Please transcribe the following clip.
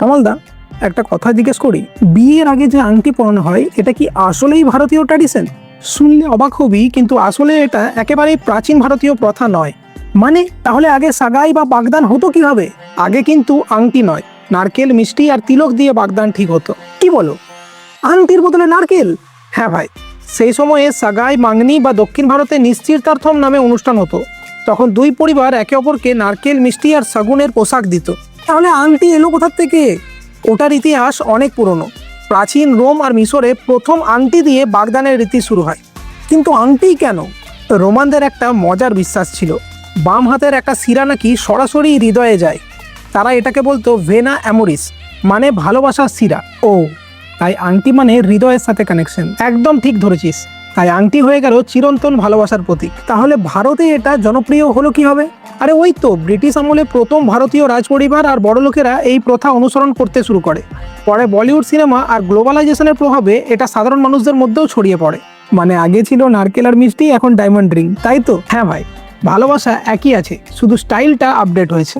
কামালদা, একটা কথা জিজ্ঞেস করি, বিয়ের আগে যে আংটি পরানো হয় এটা কি আসলেই ভারতীয় ট্র্যাডিশন? শুনলে অবাক হবি, কিন্তু আসলে এটা একেবারেই প্রাচীন ভারতীয় প্রথা নয়। মানে তাহলে আগে সাগাই বা বাগদান হতো কিভাবে? আগে কিন্তু আংটি নয়, নারকেল, মিষ্টি আর তিলক দিয়ে বাগদান ঠিক হতো। কি বলো, আংটির বদলে নারকেল? হ্যাঁ ভাই, সেই সময়ে সাগাই, মাংনি বা দক্ষিণ ভারতে নিশ্চিতার্থম নামে অনুষ্ঠান হতো। তখন দুই পরিবার একে অপরকে নারকেল, মিষ্টি আর শগুনের পোশাক দিত। তাহলে আংটি এলো কোথার থেকে? ওটার ইতিহাস অনেক পুরনো। প্রাচীন রোম আর মিশরে প্রথম আংটি দিয়ে বাগদানের রীতি শুরু হয়। কিন্তু আংটি কেন? রোমানদের একটা মজার বিশ্বাস ছিল, বাম হাতের একটা শিরা নাকি সরাসরি হৃদয়ে যায়। তারা এটাকে বলতো ভেনা অ্যামোরিস, মানে ভালোবাসার শিরা। ও, তাই আংটি মানে হৃদয়ের সাথে কানেকশন। একদম ঠিক ধরেছিস। তাই আংটি হয়ে গেল চিরন্তন ভালোবাসার প্রতীক। তাহলে ভারতে এটা জনপ্রিয় হলো কিভাবে? আরে ওই তো, ব্রিটিশ আমলে প্রথম ভারতীয় রাজপরিবার আর বড়লোকেরা এই প্রথা অনুসরণ করতে শুরু করে। পরে বলিউড সিনেমা আর গ্লোবালাইজেশনের প্রভাবে এটা সাধারণ মানুষদের মধ্যেও ছড়িয়ে পড়ে। মানে আগে ছিল নারকেল আর মিষ্টি, এখন ডায়মন্ড রিং, তাই তো? হ্যাঁ ভাই, ভালোবাসা একই আছে, শুধু স্টাইলটা আপডেট হয়েছে।